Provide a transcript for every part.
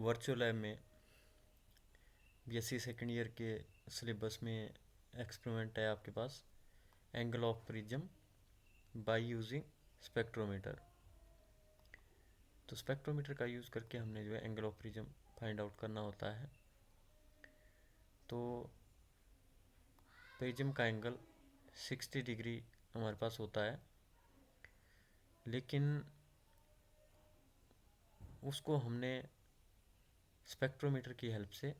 Virtual lab में BSc second year के syllabus में एक्सपेरिमेंट है आपके पास, angle of prism by using spectrometer. तो स्पेक्ट्रोमीटर का यूज़ करके हमने जो है angle of prism find out करना होता है। तो प्रिज्म का एंगल 60 डिग्री हमारे पास होता है, लेकिन उसको हमने स्पेक्ट्रोमीटर की हेल्प से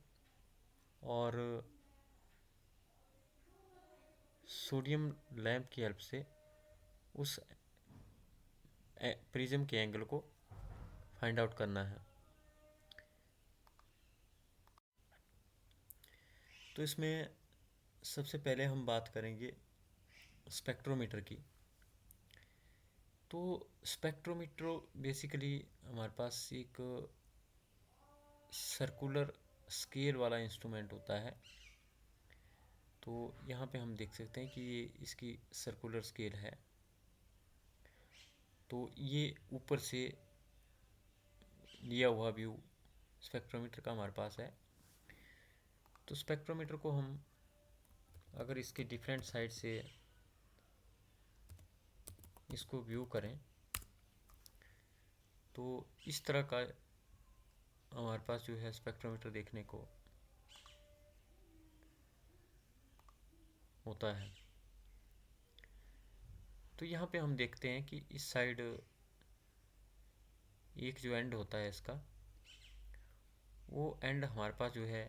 और सोडियम लैंप की हेल्प से उस प्रिज्म के एंगल को फाइंड आउट करना है। तो इसमें सबसे पहले हम बात करेंगे स्पेक्ट्रोमीटर की। तो स्पेक्ट्रोमीटर बेसिकली हमारे पास एक सर्कुलर स्केल वाला इंस्ट्रूमेंट होता है। तो यहाँ पे हम देख सकते हैं कि ये इसकी सर्कुलर स्केल है। तो ये ऊपर से लिया हुआ व्यू स्पेक्ट्रोमीटर का हमारे पास है। तो स्पेक्ट्रोमीटर को हम अगर इसके डिफरेंट साइड से इसको व्यू करें तो इस तरह का हमारे पास जो है स्पेक्ट्रोमीटर देखने को होता है। तो यहाँ पे हम देखते हैं कि इस साइड एक जो एंड होता है इसका, वो एंड हमारे पास जो है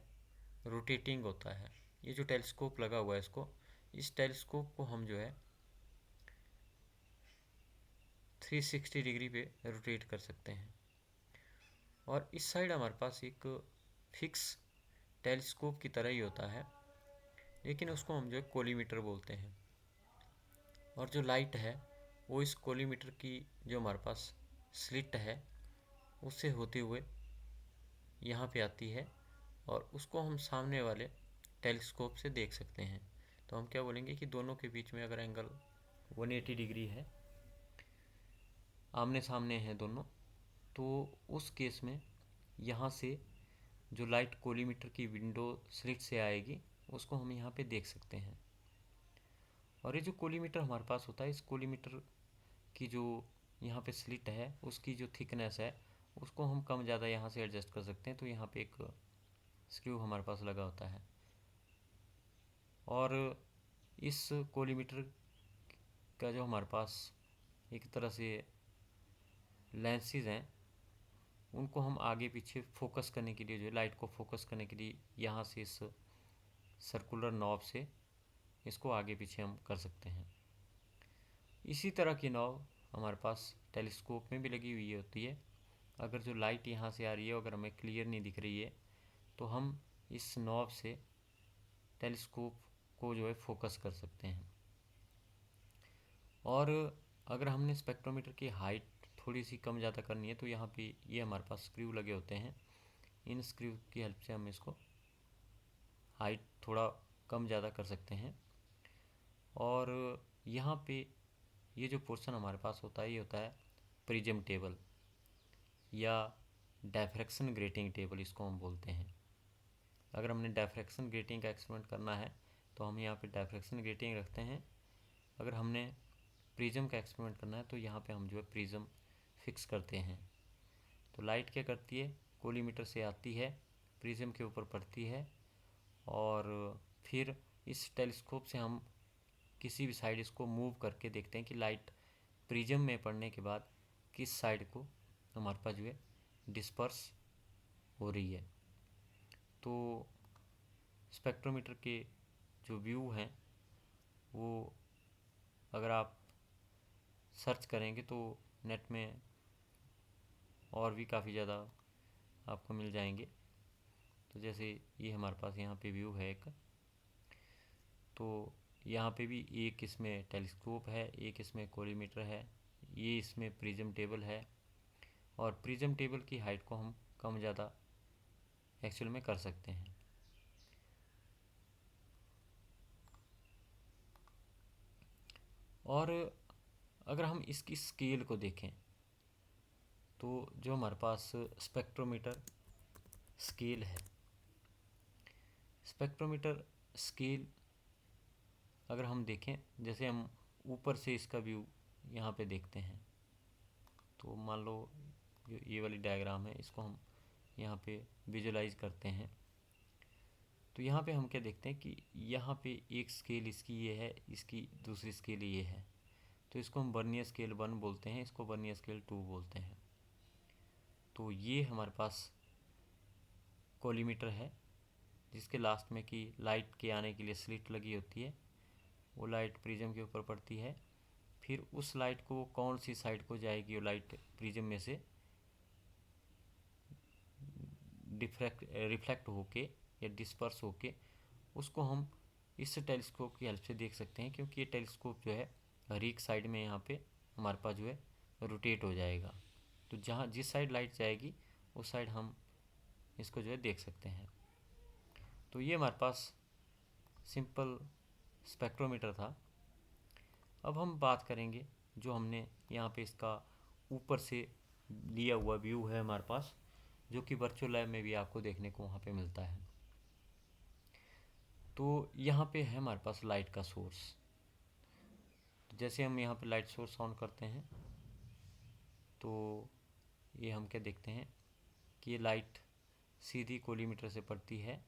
रोटेटिंग होता है। ये जो टेलीस्कोप लगा हुआ है इस टेलीस्कोप को हम जो है 360 डिग्री पे रोटेट कर सकते हैं। और इस साइड हमारे पास एक फिक्स टेलीस्कोप की तरह ही होता है, लेकिन उसको हम जो है कोलीमीटर बोलते हैं। और जो लाइट है वो इस कोलीमीटर की जो हमारे पास स्लिट है उससे होते हुए यहाँ पे आती है, और उसको हम सामने वाले टेलीस्कोप से देख सकते हैं। तो हम क्या बोलेंगे कि दोनों के बीच में अगर एंगल 180 डिग्री है, आमने सामने हैं दोनों, तो उस केस में यहाँ से जो लाइट कोलीमीटर की विंडो स्लिट से आएगी उसको हम यहाँ पे देख सकते हैं। और ये जो कोलीमीटर हमारे पास होता है, इस कोलीमीटर की जो यहाँ पे स्लिट है उसकी जो थिकनेस है उसको हम कम ज़्यादा यहाँ से एडजस्ट कर सकते हैं। तो यहाँ पे एक स्क्रू हमारे पास लगा होता है, और इस कोलीमीटर का जो हमारे पास एक तरह से लेंसेज हैं, उनको हम आगे पीछे फोकस करने के लिए, जो लाइट को फोकस करने के लिए यहाँ से इस सर्कुलर नॉब से इसको आगे पीछे हम कर सकते हैं। इसी तरह की नॉब हमारे पास टेलीस्कोप में भी लगी हुई होती है। अगर जो लाइट यहाँ से आ रही है अगर हमें क्लियर नहीं दिख रही है तो हम इस नॉब से टेलीस्कोप को जो है फोकस कर सकते हैं। और अगर हमने स्पेक्ट्रोमीटर की हाइट थोड़ी सी कम ज़्यादा करनी है तो यहाँ पे ये हमारे पास स्क्रू लगे होते हैं। इन स्क्रू की हेल्प से हम इसको हाइट थोड़ा कम ज़्यादा कर सकते हैं। और यहाँ पे ये जो पोर्शन हमारे पास होता है ये होता है प्रिज्म टेबल या डायफ्रैक्शन ग्रेटिंग टेबल, इसको हम बोलते हैं। अगर हमने डायफ्रैक्शन ग्रेटिंग का एक्सपेरिमेंट करना है तो हम यहाँ पे डायफ्रैक्शन ग्रेटिंग रखते हैं। अगर हमने प्रिज्म का एक्सपेरिमेंट करना है तो यहाँ पे हम जो है प्रिज्म फिक्स करते हैं। तो लाइट क्या करती है, कोलीमीटर से आती है, प्रिज्म के ऊपर पड़ती है, और फिर इस टेलीस्कोप से हम किसी भी साइड इसको मूव करके देखते हैं कि लाइट प्रिज्म में पड़ने के बाद किस साइड को हमारे पास जो है डिस्पर्स हो रही है। तो स्पेक्ट्रोमीटर के जो व्यू हैं वो अगर आप सर्च करेंगे तो नेट में और भी काफ़ी ज़्यादा आपको मिल जाएंगे। तो जैसे ये हमारे पास यहाँ पे व्यू है एक, तो यहाँ पे भी एक इसमें टेलीस्कोप है, एक इसमें कोलीमीटर है, ये इसमें प्रिज्म टेबल है। और प्रिज्म टेबल की हाइट को हम कम ज़्यादा एक्चुअल में कर सकते हैं। और अगर हम इसकी स्केल को देखें तो जो हमारे पास स्पेक्ट्रोमीटर स्केल है। स्पेक्ट्रोमीटर स्केल अगर हम देखें, जैसे हम ऊपर से इसका व्यू यहाँ पे देखते हैं, तो मान लो जो ये वाली डायग्राम है इसको हम यहाँ पे विजुलाइज करते हैं, तो यहाँ पे हम क्या देखते हैं कि यहाँ पे एक स्केल इसकी ये है, इसकी दूसरी स्केल ये है, तो इसको हम वर्नियर स्केल 1 बोलते हैं, इसको वर्नियर स्केल 2 बोलते हैं। तो ये हमारे पास कॉलीमीटर है, जिसके लास्ट में कि लाइट के आने के लिए स्लिट लगी होती है, वो लाइट प्रिज्म के ऊपर पड़ती है, फिर उस लाइट को कौन सी साइड को जाएगी वो लाइट प्रिज्म में से रिफ्लेक्ट होके या डिस्पर्स होके उसको हम इस टेलीस्कोप की हेल्प से देख सकते हैं, क्योंकि ये टेलीस्कोप जो है हर एक साइड में यहाँ पे हमारे पास जो है रोटेट हो जाएगा, तो जहाँ जिस साइड लाइट जाएगी उस साइड हम इसको जो है देख सकते हैं। तो ये हमारे पास सिंपल स्पेक्ट्रोमीटर था। अब हम बात करेंगे जो हमने यहाँ पे इसका ऊपर से लिया हुआ व्यू है हमारे पास, जो कि वर्चुअल लैब में भी आपको देखने को वहाँ पे मिलता है। तो यहाँ पे है हमारे पास लाइट का सोर्स। तो जैसे हम यहाँ पे लाइट सोर्स ऑन करते हैं तो ये हम क्या देखते हैं कि ये लाइट सीधी कोलीमीटर से पड़ती है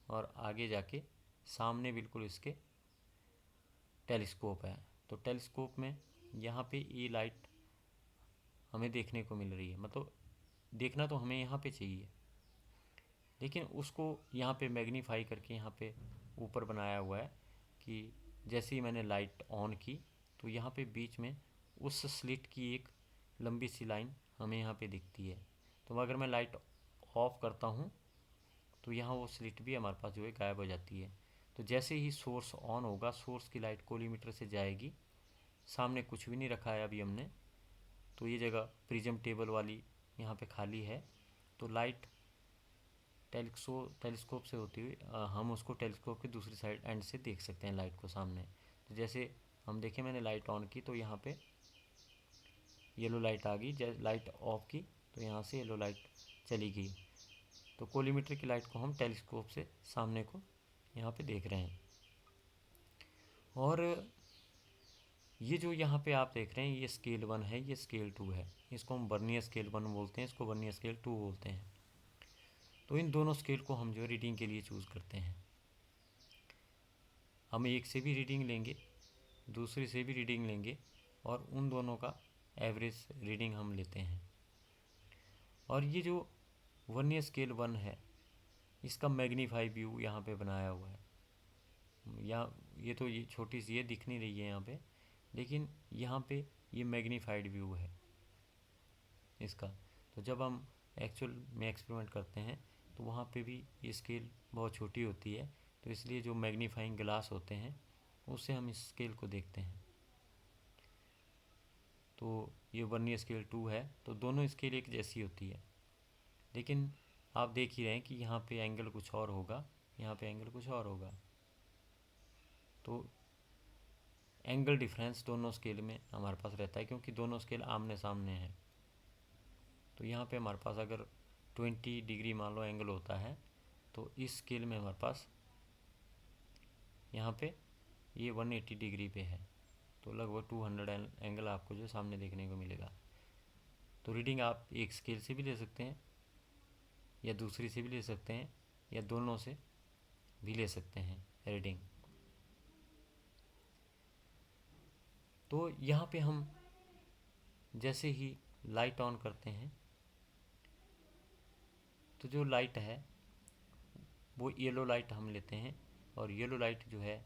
और आगे जाके सामने बिल्कुल इसके टेलीस्कोप है। तो टेलीस्कोप में यहाँ पे ये लाइट हमें देखने को मिल रही है, मतलब देखना तो हमें यहाँ पे चाहिए, लेकिन उसको यहाँ पे मैग्नीफाई करके यहाँ पे ऊपर बनाया हुआ है कि जैसे ही मैंने लाइट ऑन की तो यहाँ पे बीच में उस स्लिट की एक लंबी सी लाइन हमें यहाँ पे दिखती है। तो अगर मैं लाइट ऑफ करता हूँ तो यहाँ वो स्लिट भी हमारे पास जो है गायब हो जाती है। तो जैसे ही सोर्स ऑन होगा, सोर्स की लाइट कोलीमीटर से जाएगी, सामने कुछ भी नहीं रखा है अभी हमने, तो ये जगह प्रिज्म टेबल वाली यहाँ पे खाली है, तो लाइट टेलीस्कोप से होती हुई हम उसको टेलीस्कोप के दूसरी साइड एंड से देख सकते हैं लाइट को सामने। तो जैसे हम देखें मैंने लाइट ऑन की तो यहाँ पे येलो लाइट आ गई, जैसे लाइट ऑफ की तो यहाँ से येलो लाइट चली गई। तो कोलीमीटर की लाइट को हम टेलीस्कोप से सामने को यहाँ पे देख रहे हैं। और ये जो यहाँ पे आप देख रहे हैं ये स्केल 1 है, ये स्केल 2 है, इसको हम वर्नियर स्केल 1 बोलते हैं, इसको वर्नियर स्केल 2 बोलते हैं। तो इन दोनों स्केल को हम जो रीडिंग के लिए चूज़ करते हैं, हम एक से भी रीडिंग लेंगे, दूसरे से भी रीडिंग लेंगे, और उन दोनों का एवरेज रीडिंग हम लेते हैं। और ये जो वर्नियर स्केल 1 है इसका मैग्नीफाई व्यू यहाँ पे बनाया हुआ है, यहाँ ये तो ये छोटी सी ये दिख नहीं रही है यहाँ पे, लेकिन यहाँ पे ये मैग्नीफाइड व्यू है इसका। तो जब हम एक्चुअल में एक्सपेरिमेंट करते हैं तो वहाँ पे भी ये स्केल बहुत छोटी होती है, तो इसलिए जो मैग्नीफाइंग ग्लास होते हैं उससे हम इस स्केल को देखते हैं। तो ये वर्नियर स्केल 2 है, तो दोनों स्केल एक जैसी होती है, लेकिन आप देख ही रहे हैं कि यहाँ पे एंगल कुछ और होगा, यहाँ पे एंगल कुछ और होगा। तो एंगल डिफरेंस दोनों स्केल में हमारे पास रहता है, क्योंकि दोनों स्केल आमने सामने हैं। तो यहाँ पे हमारे पास अगर 20 डिग्री मान लो एंगल होता है, तो इस स्केल में हमारे पास यहाँ पे ये 180 डिग्री पे है, तो लगभग 200 एंगल आपको जो सामने देखने को मिलेगा। तो रीडिंग आप एक स्केल से भी ले सकते हैं या दूसरी से भी ले सकते हैं या दोनों से भी ले सकते हैं रीडिंग। तो यहाँ पे हम जैसे ही लाइट ऑन करते हैं तो जो लाइट है वो येलो लाइट हम लेते हैं, और येलो लाइट जो है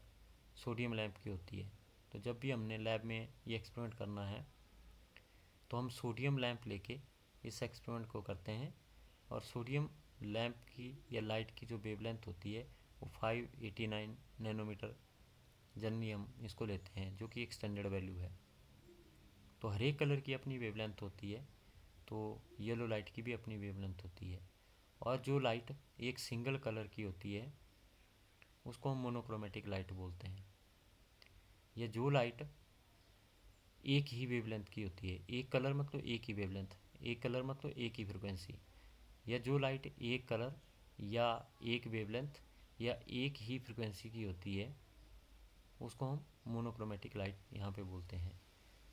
सोडियम लैंप की होती है। तो जब भी हमने लैब में ये एक्सपेरिमेंट करना है तो हम सोडियम लैंप लेके इस एक्सपेरिमेंट को करते हैं, और सोडियम लैंप की या लाइट की जो वेवलेंथ होती है वो 589 नैनोमीटर जनरली हम इसको लेते हैं, जो कि एक स्टैंडर्ड वैल्यू है। तो हर एक कलर की अपनी वेवलेंथ होती है, तो येलो लाइट की भी अपनी वेवलेंथ होती है। और जो लाइट एक सिंगल कलर की होती है उसको हम मोनोक्रोमेटिक लाइट बोलते हैं। या जो लाइट एक ही वेवलेंथ की होती है, एक कलर मतलब एक ही वेवलेंथ, एक कलर मतलब एक ही फ्रिक्वेंसी, या जो लाइट एक कलर या एक वेवलेंथ या एक ही फ्रिक्वेंसी की होती है उसको हम मोनोक्रोमेटिक लाइट यहाँ पे बोलते हैं।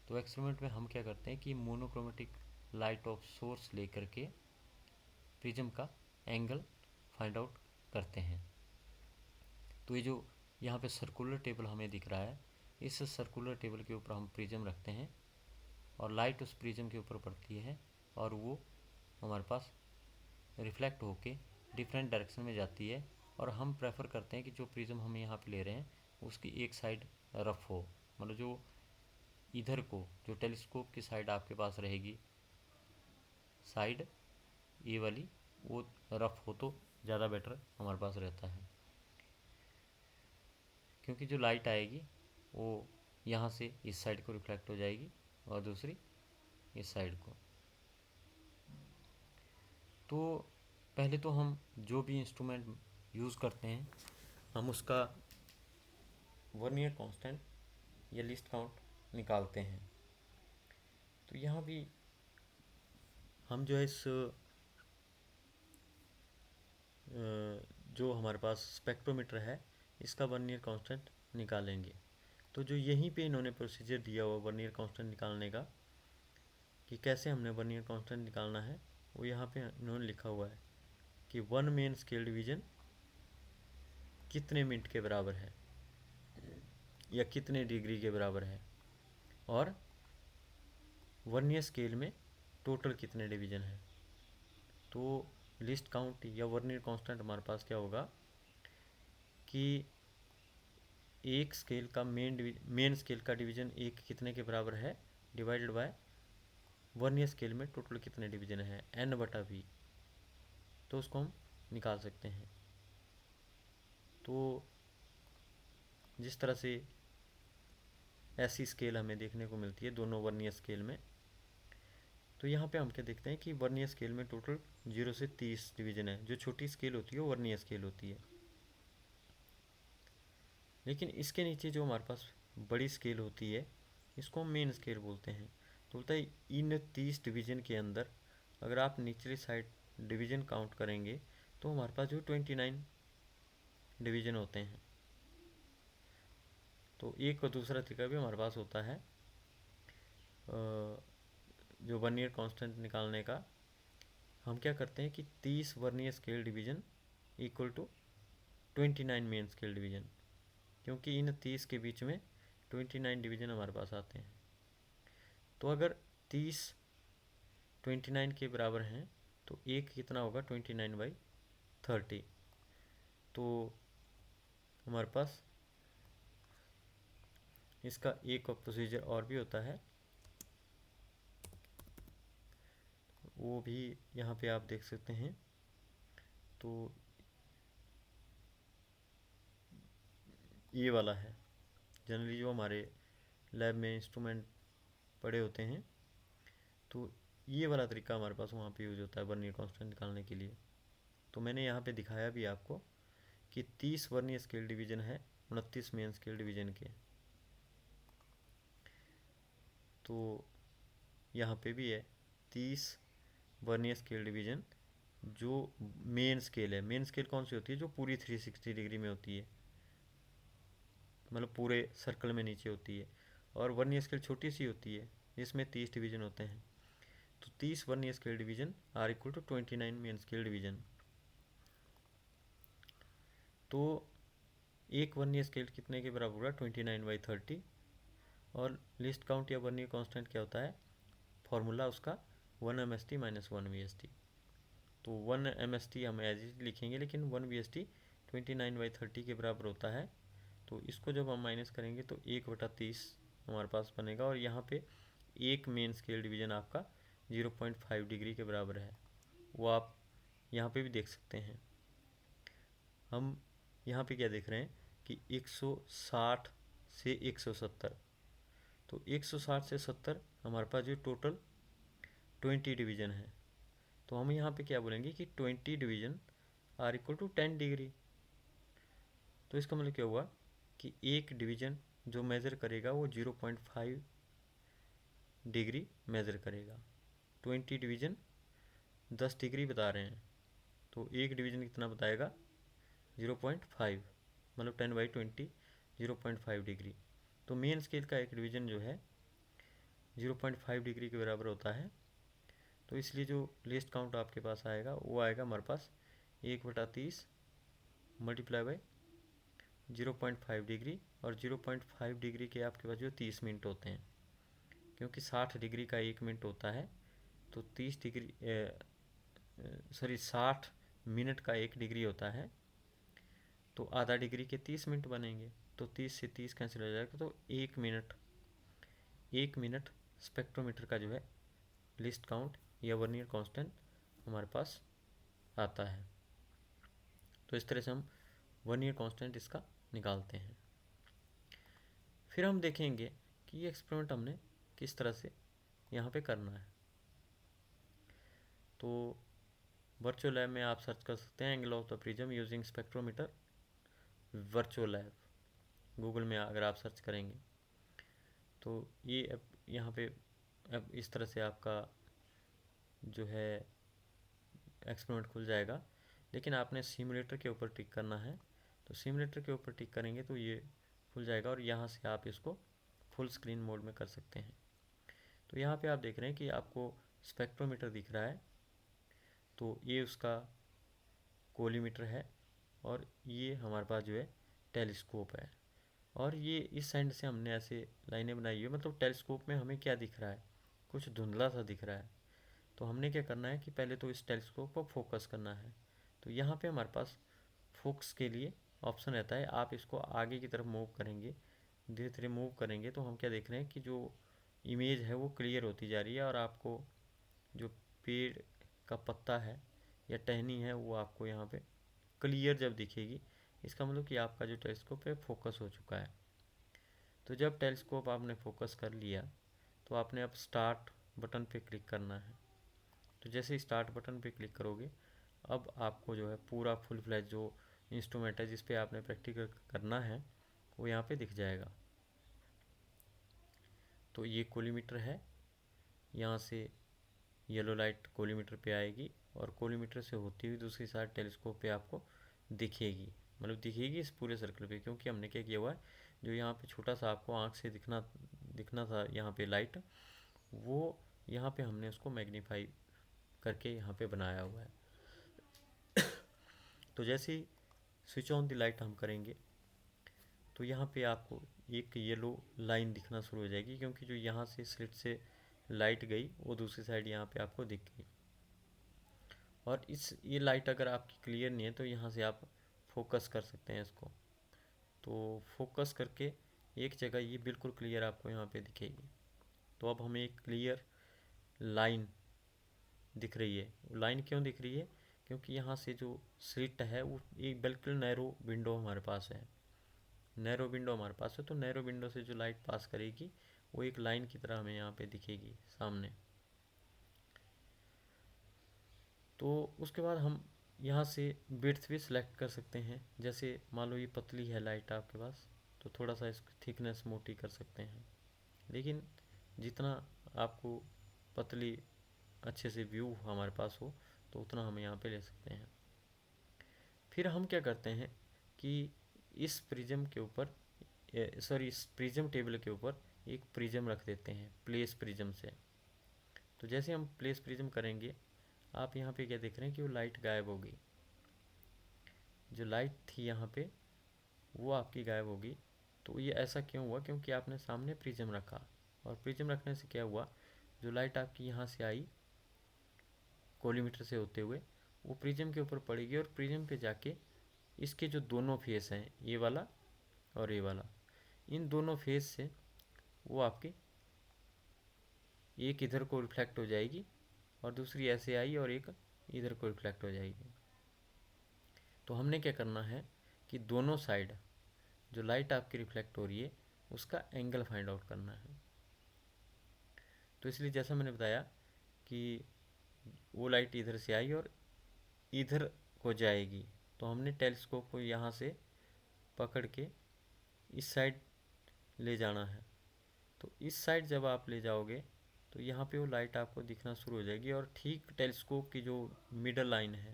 तो एक्सपेरिमेंट में हम क्या करते हैं कि मोनोक्रोमेटिक लाइट ऑफ सोर्स लेकर के प्रिज्म का एंगल फाइंड आउट करते हैं। तो ये जो यहाँ पे सर्कुलर टेबल हमें दिख रहा है, इस सर्कुलर टेबल के ऊपर हम प्रिज्म रखते हैं और लाइट उस प्रिज्म के ऊपर पड़ती है और वो हमारे पास रिफ्लेक्ट होके डिफरेंट डायरेक्शन में जाती है। और हम प्रेफर करते हैं कि जो प्रिज्म हम यहाँ पे ले रहे हैं उसकी एक साइड रफ हो, मतलब जो इधर को जो टेलीस्कोप की साइड आपके पास रहेगी साइड ये वाली, वो रफ हो तो ज़्यादा बेटर हमारे पास रहता है, क्योंकि जो लाइट आएगी वो यहाँ से इस साइड को रिफ्लेक्ट हो जाएगी और दूसरी इस साइड को। तो पहले तो हम जो भी इंस्ट्रूमेंट यूज़ करते हैं हम उसका वर्नियर कांस्टेंट या लीस्ट काउंट निकालते हैं। तो यहाँ भी हम जो है इस जो हमारे पास स्पेक्ट्रोमीटर है इसका वर्नियर कांस्टेंट निकालेंगे। तो जो यहीं पे इन्होंने प्रोसीजर दिया हुआ वर्नियर कांस्टेंट निकालने का कि कैसे हमने वर्नियर कांस्टेंट निकालना है, वो यहाँ पे इन्होंने लिखा हुआ है कि वन मेन स्केल डिवीजन कितने मिनट के बराबर है या कितने डिग्री के बराबर है, और वर्नियर स्केल में टोटल कितने डिवीजन है। तो लिस्ट काउंट या वर्नियर कांस्टेंट हमारे पास क्या होगा कि एक स्केल का मेन स्केल का डिवीजन एक कितने के बराबर है डिवाइडेड बाय वर्नियर स्केल में टोटल कितने डिवीजन है n/v। तो उसको हम निकाल सकते हैं। तो जिस तरह से ऐसी स्केल हमें देखने को मिलती है दोनों वर्नियर स्केल में, तो यहाँ पे हम क्या देखते हैं कि वर्नियर स्केल में टोटल 0 से 30 डिवीजन है। जो छोटी स्केल होती है वो वर्नियर स्केल होती है, लेकिन इसके नीचे जो हमारे पास बड़ी स्केल होती है इसको हम मेन स्केल बोलते हैं। तो बोलता है इन 30 डिवीजन के अंदर अगर आप निचली साइड डिवीजन काउंट करेंगे तो हमारे पास जो 29 डिवीजन होते हैं। तो एक और दूसरा तरीका भी हमारे पास होता है जो वर्नियर कांस्टेंट निकालने का। हम क्या करते हैं कि 30 vernier scale division equal to 29 main scale division, क्योंकि इन 30 के बीच में 29 डिवीजन हमारे पास आते हैं। तो अगर 30 29 के बराबर हैं तो एक कितना होगा 29/30। तो हमारे पास इसका एक प्रोसीजर और भी होता है, वो भी यहाँ पे आप देख सकते हैं। तो ये वाला है जनरली जो हमारे लैब में इंस्ट्रूमेंट पड़े होते हैं, तो ये वाला तरीका हमारे पास वहाँ पे यूज होता है वर्नियर कांस्टेंट निकालने के लिए। तो मैंने यहाँ पे दिखाया भी आपको कि 30 वर्नियर स्केल डिवीजन है 29 मेन स्केल डिवीजन के। तो यहाँ पे भी है 30 वर्नियर स्केल डिवीजन जो मेन स्केल है। मेन स्केल कौन सी होती है, जो पूरी 360 डिग्री में होती है, मतलब पूरे सर्कल में नीचे होती है। और वर्नियर स्केल छोटी सी होती है जिसमें 30 डिवीजन होते हैं। तो 30 vernier scale division are equal to 29 main scale division. तो एक वर्नियर स्केल कितने के बराबर होगा 29/30। और लिस्ट काउंट या वर्नियर कांस्टेंट क्या होता है, फॉर्मूला उसका 1 MST - 1 VST। तो 1 MST हम एज इज लिखेंगे, लेकिन 1 VST 29/30 के बराबर होता है। तो इसको जब हम माइनस करेंगे तो 1/30 हमारे पास बनेगा। और यहाँ पे एक मेन स्केल डिवीजन आपका 0.5 डिग्री के बराबर है, वो आप यहाँ पे भी देख सकते हैं। हम यहाँ पे क्या देख रहे हैं कि 160 से 170। तो 160 से 70 हमारे पास जो टोटल 20 डिवीजन है। तो हम यहाँ पे क्या बोलेंगे कि 20 division are equal to 10 degree. तो इसका मतलब क्या हुआ कि एक डिवीजन जो मेज़र करेगा वो 0.5 डिग्री मेज़र करेगा। 20 डिवीजन 10 डिग्री बता रहे हैं, तो एक डिवीज़न कितना बताएगा 0.5, मतलब 10/20 0.5 डिग्री। तो मेन स्केल का एक डिवीज़न जो है 0.5 डिग्री के बराबर होता है। तो इसलिए जो लीस्ट काउंट आपके पास आएगा वो आएगा हमारे पास 1/30 मल्टीप्लाई बाई 0.5 डिग्री, और 0.5 डिग्री के आपके पास जो 30 मिनट होते हैं, क्योंकि 60 डिग्री का 1 मिनट होता है, तो 60 मिनट का 1 डिग्री होता है, तो आधा डिग्री के 30 मिनट बनेंगे, तो 30 से 30 कैंसिल हो जाएगा, तो 1 मिनट स्पेक्ट्रोमीटर का जो है लिस्ट काउंट या वर्नियर कांस्टेंट हमारे पास आता है। तो इस तरह से हम वर्नियर कांस्टेंट इसका निकालते हैं। फिर हम देखेंगे कि ये एक्सपेरिमेंट हमने किस तरह से यहाँ पे करना है। तो वर्चुअल लैब में आप सर्च कर सकते हैं angle of the prism using spectrometer virtual lab, Google में अगर आप सर्च करेंगे तो ये अब यहाँ पे अब इस तरह से आपका जो है एक्सपेरिमेंट खुल जाएगा। लेकिन आपने सिमुलेटर के ऊपर टिक करना है, तो सिमुलेटर के ऊपर टिक करेंगे तो ये खुल जाएगा, और यहाँ से आप इसको फुल स्क्रीन मोड में कर सकते हैं। तो यहाँ पे आप देख रहे हैं कि आपको स्पेक्ट्रोमीटर दिख रहा है, तो ये उसका कोलीमीटर है, और ये हमारे पास जो है टेलीस्कोप है। और ये इस साइड से हमने ऐसे लाइनें बनाई हुई, मतलब टेलीस्कोप में हमें क्या दिख रहा है, कुछ धुंधला सा दिख रहा है। तो हमने क्या करना है कि पहले तो इस टेलीस्कोप को फोकस करना है। तो यहाँ पे हमारे पास फोकस के लिए ऑप्शन रहता है, आप इसको आगे की तरफ मूव करेंगे, धीरे धीरे मूव करेंगे, तो हम क्या देख रहे हैं कि जो इमेज है वो क्लियर होती जा रही है, और आपको जो पेड़ का पत्ता है या टहनी है वो आपको यहाँ पे क्लियर जब दिखेगी, इसका मतलब कि आपका जो टेलीस्कोप है फोकस हो चुका है। तो जब टेलीस्कोप आपने फोकस कर लिया, तो आपने अब स्टार्ट बटन पे क्लिक करना है। तो जैसे ही स्टार्ट बटन पे क्लिक करोगे, अब आपको जो है पूरा फुल फ्लैश जो इंस्ट्रूमेंट है जिस पे आपने प्रैक्टिकल करना है वो यहाँ पे दिख जाएगा। तो ये कोलीमीटर है, यहाँ से येलो लाइट कोलीमीटर पे आएगी, और कोलीमीटर से होती हुई दूसरी साइड टेलीस्कोप पे आपको दिखेगी, मतलब दिखेगी इस पूरे सर्कल पे, क्योंकि हमने क्या किया हुआ है, जो यहाँ पे छोटा सा आपको आँख से दिखना दिखना था यहाँ पे लाइट, वो यहाँ पे हमने उसको मैग्नीफाई करके यहाँ पे बनाया हुआ है। तो जैसे ही स्विच ऑन द लाइट हम करेंगे, तो यहाँ पे आपको एक येलो लाइन दिखना शुरू हो जाएगी, क्योंकि जो यहाँ से स्लिट से लाइट गई वो दूसरी साइड यहाँ पे आपको दिख गई। और ये लाइट अगर आपकी क्लियर नहीं है तो यहाँ से आप फोकस कर सकते हैं इसको। तो फोकस करके एक जगह ये बिल्कुल क्लियर आपको यहाँ पे दिखेगी। तो अब हमें एक क्लियर लाइन दिख रही है। लाइन क्यों दिख रही है? क्योंकि यहाँ से जो स्लिट है वो एक बिल्कुल नैरो विंडो हमारे पास है, नैरो विंडो हमारे पास है। तो नैरो विंडो से जो लाइट पास करेगी वो एक लाइन की तरह हमें यहाँ पे दिखेगी सामने। तो उसके बाद हम यहाँ से विड्थ भी सिलेक्ट कर सकते हैं। जैसे मान लो ये पतली है लाइट आपके पास, तो थोड़ा सा इसकी थिकनेस मोटी कर सकते हैं, लेकिन जितना आपको पतली अच्छे से व्यू हमारे पास हो तो उतना हम यहाँ पे ले सकते हैं। फिर हम क्या करते हैं कि इस प्रिज्म के ऊपर इस प्रिज्म टेबल के ऊपर एक प्रिज्म रख देते हैं प्लेस प्रिज्म से। तो जैसे हम प्लेस प्रिज्म करेंगे, आप यहाँ पे क्या देख रहे हैं कि वो लाइट गायब हो गई, जो लाइट थी यहाँ पे वो आपकी गायब होगी। तो ये ऐसा क्यों हुआ? क्योंकि आपने सामने प्रिज्म रखा, और प्रिज्म रखने से क्या हुआ, जो लाइट आपकी यहाँ से आई कोलीमीटर से होते हुए वो प्रिज्म के ऊपर पड़ेगी, और प्रिज्म पे जाके इसके जो दोनों फेस हैं, ये वाला और ये वाला, इन दोनों फेस से वो आपकी एक इधर को रिफ्लेक्ट हो जाएगी और दूसरी ऐसे आई और एक इधर को रिफ्लेक्ट हो जाएगी। तो हमने क्या करना है कि दोनों साइड जो लाइट आपकी रिफ्लेक्ट हो रही है उसका एंगल फाइंड आउट करना है। तो इसलिए जैसा मैंने बताया कि वो लाइट इधर से आई और इधर को जाएगी, तो हमने टेलीस्कोप को यहाँ से पकड़ के इस साइड ले जाना है। तो इस साइड जब आप ले जाओगे तो यहाँ पे वो लाइट आपको दिखना शुरू हो जाएगी और ठीक टेलीस्कोप की जो मिडल लाइन है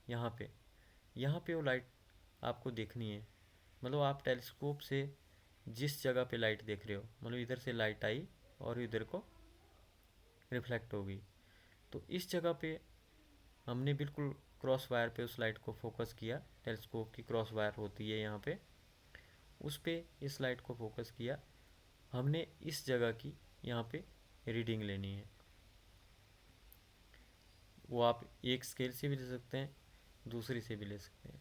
यहाँ पे वो लाइट आपको देखनी है। मतलब आप टेलीस्कोप से जिस जगह पे लाइट देख रहे हो, मतलब इधर से लाइट आई और इधर को रिफ्लेक्ट होगी, तो इस जगह पे हमने बिल्कुल क्रॉस वायर पे उस लाइट को फोकस किया। टेलीस्कोप की क्रॉस वायर होती है यहाँ पे, उस पे इस लाइट को फोकस किया। हमने इस जगह की यहाँ पे रीडिंग लेनी है। वो आप एक स्केल से भी ले सकते हैं, दूसरी से भी ले सकते हैं।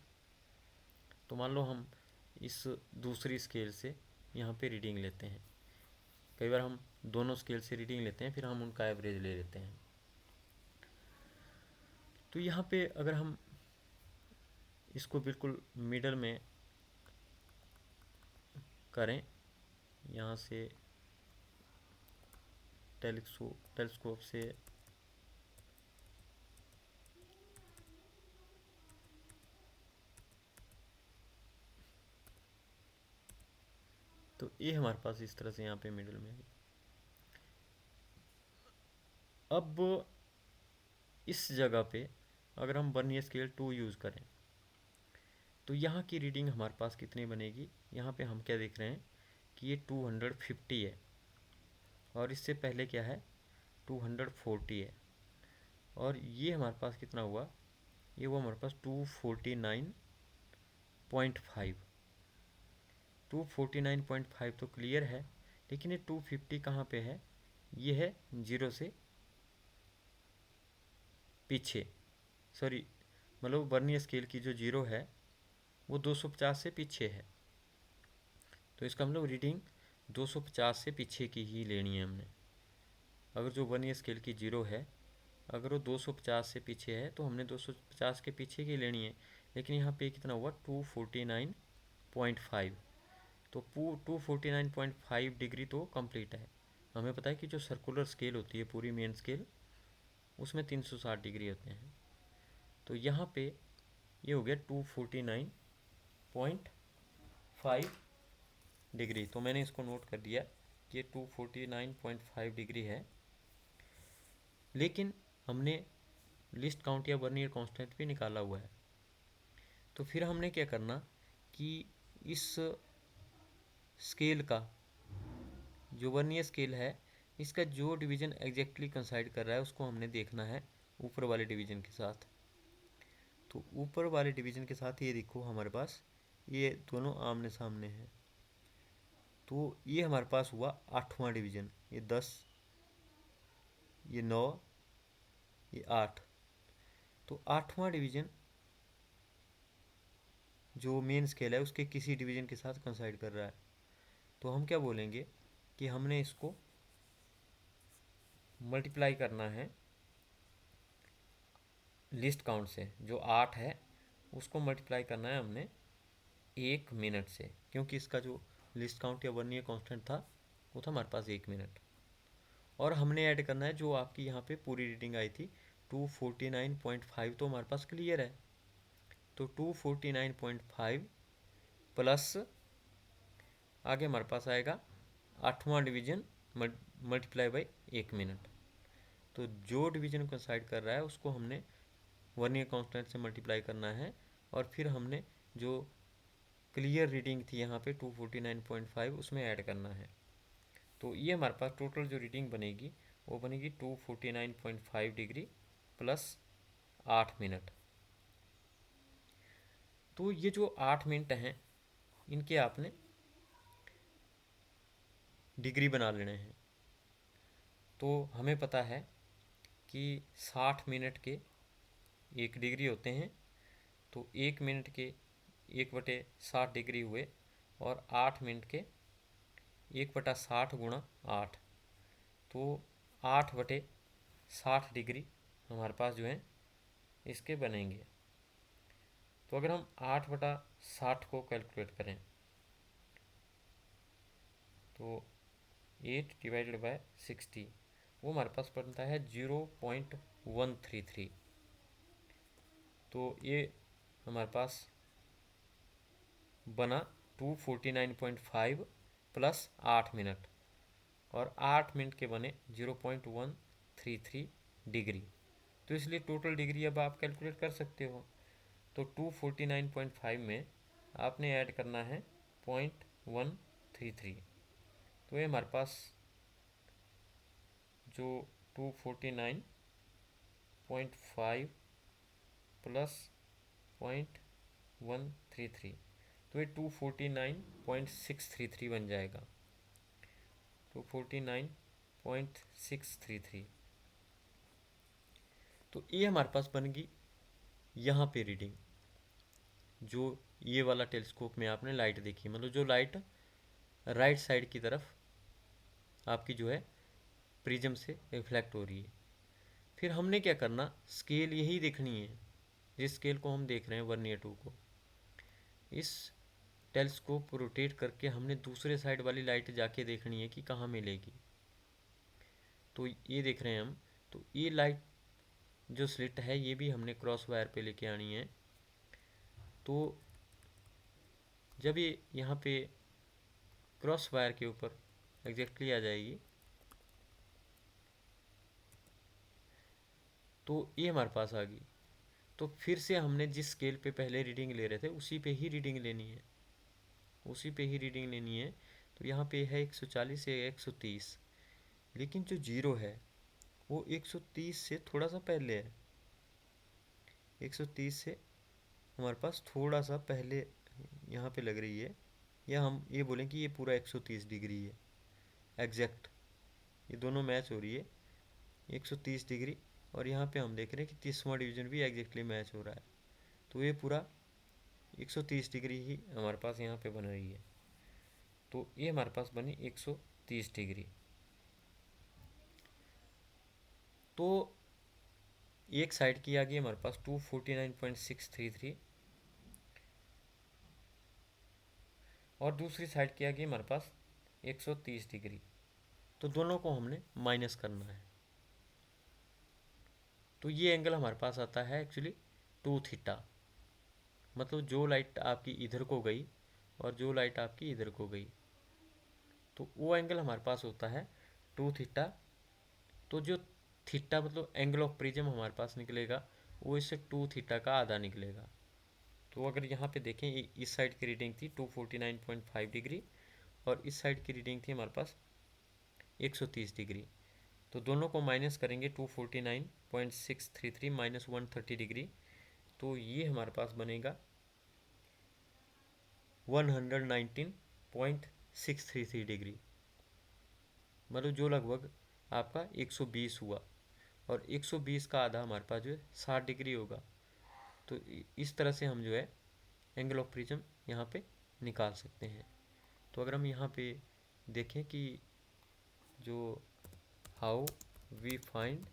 तो मान लो हम इस दूसरी स्केल से यहाँ पे रीडिंग लेते हैं। कई बार हम दोनों स्केल से रीडिंग लेते हैं, फिर हम उनका एवरेज ले लेते हैं। तो यहाँ पे अगर हम इसको बिल्कुल मिडल में करें, यहाँ से टेलीस्कोप से तो ये हमारे पास इस तरह से यहाँ पे मिडल में है। अब इस जगह पे अगर हम वर्नियर स्केल 2 यूज़ करें तो यहाँ की रीडिंग हमारे पास कितनी बनेगी। यहाँ पे हम क्या देख रहे हैं कि ये 250 है और इससे पहले क्या है 240 है, और ये हमारे पास कितना हुआ, ये वो हमारे पास 249.5। 249.5 तो क्लियर है, लेकिन ये 250 कहाँ पे है, ये है जीरो से पीछे, सॉरी मतलब वर्नियर स्केल की जो जीरो है वो 250 से पीछे है। तो इसका मतलब रीडिंग 250 से पीछे की ही लेनी है हमने। अगर जो वर्नियर स्केल की जीरो है, अगर वो 250 से पीछे है तो हमने 250 के पीछे की लेनी है। लेकिन यहाँ पे कितना हुआ 249.5, तो 249.5 डिग्री तो कंप्लीट है। हमें पता है कि जो सर्कुलर स्केल होती है पूरी मेन स्केल, उसमें 360 डिग्री होते हैं। तो यहाँ पे ये हो गया 249.5 डिग्री। तो मैंने इसको नोट कर दिया कि ये 249.5 डिग्री है। लेकिन हमने लिस्ट काउंट या वर्नियर कांस्टेंट भी निकाला हुआ है। तो फिर हमने क्या करना कि इस स्केल का जो वर्नियर स्केल है, इसका जो डिवीज़न एग्जैक्टली कंसाइड कर रहा है उसको हमने देखना है ऊपर वाले डिवीज़न के साथ। तो ऊपर वाले डिवीज़न के साथ ये देखो हमारे पास ये दोनों आमने सामने हैं। तो ये हमारे पास हुआ 8वां डिवीज़न, ये 10, ये 9, ये 8। तो 8वां डिवीज़न जो मेन स्केल है उसके किसी डिवीज़न के साथ कंसाइड कर रहा है। तो हम क्या बोलेंगे कि हमने इसको मल्टीप्लाई करना है लिस्ट काउंट से। जो 8 है उसको मल्टीप्लाई करना है हमने 1 मिनट से, क्योंकि इसका जो लिस्ट काउंट या वर्नियर कांस्टेंट था वो था हमारे पास 1 मिनट। और हमने ऐड करना है जो आपकी यहाँ पे पूरी रीडिंग आई थी 249.5, तो हमारे पास क्लियर है। तो 249.5 प्लस आगे हमारे पास आएगा 8वां डिवीज़न मल्टीप्लाई बाई 1 मिनट। तो जो डिवीज़न को साइड कर रहा है उसको हमने वर्नियर कांस्टेंट से मल्टीप्लाई करना है, और फिर हमने जो क्लियर रीडिंग थी यहाँ पे 249.5 उसमें ऐड करना है। तो ये हमारे पास टोटल जो रीडिंग बनेगी वो बनेगी 249.5 डिग्री प्लस 8 मिनट। तो ये जो 8 मिनट हैं इनके आपने डिग्री बना लेने हैं। तो हमें पता है कि 60 मिनट के 1 डिग्री होते हैं। तो 1 मिनट के 1/60 डिग्री हुए, और 8 मिनट के 1/60 गुणा 8, तो 8/60 डिग्री हमारे पास जो है इसके बनेंगे। तो अगर हम 8/60 को कैलकुलेट करें तो 8 डिवाइडेड बाय 60 वो हमारे पास बनता है 0.133। तो ये हमारे पास बना 249.5 प्लस 8 मिनट, और 8 मिनट के बने 0.133 डिग्री। तो इसलिए टोटल डिग्री अब आप कैलकुलेट कर सकते हो। तो 249.5 में आपने ऐड करना है 0.133। तो ये हमारे पास जो 249.5 प्लस 0.133, तो ये 249.633 बन जाएगा। 249.633। तो ये हमारे पास बन गई यहाँ पे रीडिंग। जो ये वाला टेलीस्कोप में आपने लाइट देखी, मतलब जो लाइट राइट साइड की तरफ आपकी जो है प्रिज्म से रिफ्लेक्ट हो रही है। फिर हमने क्या करना, स्केल यही देखनी है जिस स्केल को हम देख रहे हैं वर्नियर 2 को। इस टेलीस्कोप को रोटेट करके हमने दूसरे साइड वाली लाइट जाके देखनी है कि कहाँ मिलेगी। तो ये देख रहे हैं हम, तो ये लाइट जो स्लिट है ये भी हमने क्रॉस वायर पे लेके आनी है। तो जब ये यहाँ पे क्रॉस वायर के ऊपर एग्जैक्टली आ जाएगी, तो ये हमारे पास आ गई। तो फिर से हमने जिस स्केल पे पहले रीडिंग ले रहे थे उसी पे ही रीडिंग लेनी है, उसी पे ही रीडिंग लेनी है। तो यहाँ पे है 140 या 130, लेकिन जो जीरो है वो 130 से थोड़ा सा पहले है। 130 से हमारे पास थोड़ा सा पहले यहाँ पे लग रही है, या हम ये बोलें कि ये पूरा 130 डिग्री है एग्जैक्ट। ये दोनों मैच हो रही है 130 डिग्री, और यहाँ पे हम देख रहे हैं कि 30वां डिवीजन भी एग्जैक्टली मैच हो रहा है। तो ये पूरा 130 डिग्री ही हमारे पास यहाँ पे बन रही है। तो ये हमारे पास बनी 130 डिग्री। तो एक साइड की आ गई हमारे पास 249.633, और दूसरी साइड की आ गई हमारे पास 130 डिग्री। तो दोनों को हमने माइनस करना है। तो ये एंगल हमारे पास आता है एक्चुअली 2 थीटा। मतलब जो लाइट आपकी इधर को गई और जो लाइट आपकी इधर को गई, तो वो एंगल हमारे पास होता है 2 थीटा। तो जो थीटा मतलब एंगल ऑफ प्रिज्म हमारे पास निकलेगा वो इससे 2 थीटा का आधा निकलेगा। तो अगर यहाँ पे देखें, इस साइड की रीडिंग थी 249.5 डिग्री और इस साइड की रीडिंग थी हमारे पास 130 डिग्री। तो दोनों को माइनस करेंगे, 249.633 माइनस 130 डिग्री, तो ये हमारे पास बनेगा 119.633 डिग्री। मतलब जो लगभग आपका 120 हुआ, और 120 का आधा हमारे पास जो है 60 डिग्री होगा। तो इस तरह से हम जो है एंगल ऑफ प्रिज्म यहाँ पे निकाल सकते हैं। तो अगर हम यहाँ पे देखें कि जो how we find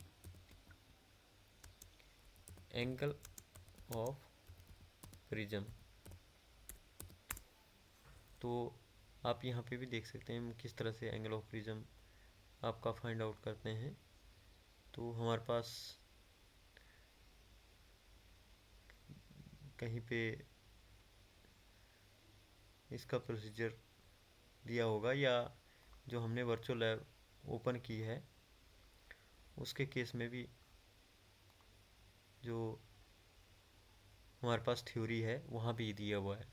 angle of prism, तो आप यहाँ पे भी देख सकते हैं किस तरह से एंगल ऑफ प्रिज्म आपका फाइंड आउट करते हैं। तो हमारे पास कहीं पे इसका प्रोसीजर दिया होगा, या जो हमने वर्चुअल लैब ओपन की है उसके केस में भी जो हमारे पास थ्योरी है वहाँ भी दिया हुआ है।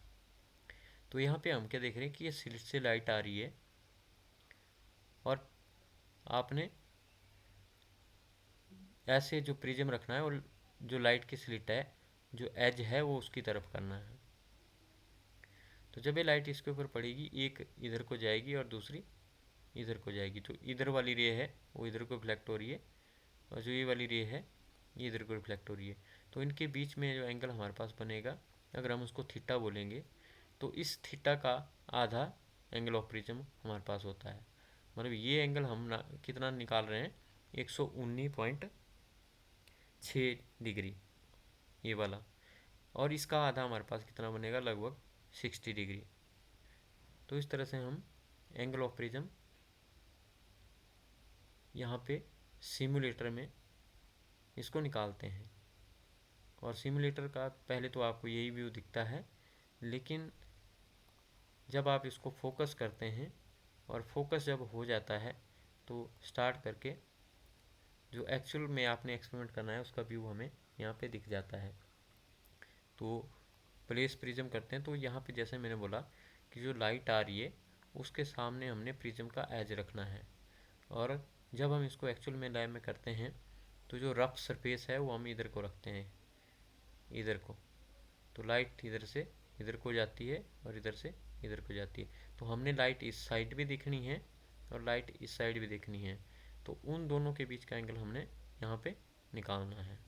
तो यहाँ पे हम क्या देख रहे हैं कि ये स्लिट से लाइट आ रही है, और आपने ऐसे जो प्रिज्म रखना है और जो लाइट की स्लिट है जो एज है वो उसकी तरफ करना है। तो जब ये लाइट इसके ऊपर पड़ेगी, एक इधर को जाएगी और दूसरी इधर को जाएगी। तो इधर वाली रे है वो इधर को रिफ्लेक्ट हो रही है, और जो ये वाली रे है ये इधर को रिफ्लेक्ट हो रही है। तो इनके बीच में जो एंगल हमारे पास बनेगा, अगर हम उसको थीटा बोलेंगे, तो इस थीटा का आधा एंगल ऑफ प्रिज्म हमारे पास होता है। मतलब ये एंगल हम कितना निकाल रहे हैं, 119.6 डिग्री ये वाला, और इसका आधा हमारे पास कितना बनेगा, लगभग 60 डिग्री। तो इस तरह से हम एंगल ऑफ प्रिज्म यहाँ पे सिमुलेटर में इसको निकालते हैं। और सिमुलेटर का पहले तो आपको यही व्यू दिखता है, लेकिन जब आप इसको फोकस करते हैं और फोकस जब हो जाता है तो स्टार्ट करके जो एक्चुअल में आपने एक्सपेरिमेंट करना है उसका व्यू हमें यहाँ पे दिख जाता है। तो प्लेस प्रिज्म करते हैं, तो यहाँ पे जैसे मैंने बोला कि जो लाइट आ रही है उसके सामने हमने प्रिज्म का एज रखना है, और जब हम इसको एक्चुअल में लैब में करते हैं तो जो रफ सरफेस है वो हम इधर को रखते हैं, इधर को। तो लाइट इधर से इधर को जाती है और इधर से इधर को जाती है। तो हमने लाइट इस साइड भी देखनी है और लाइट इस साइड भी देखनी है, तो उन दोनों के बीच का एंगल हमने यहाँ पे निकालना है।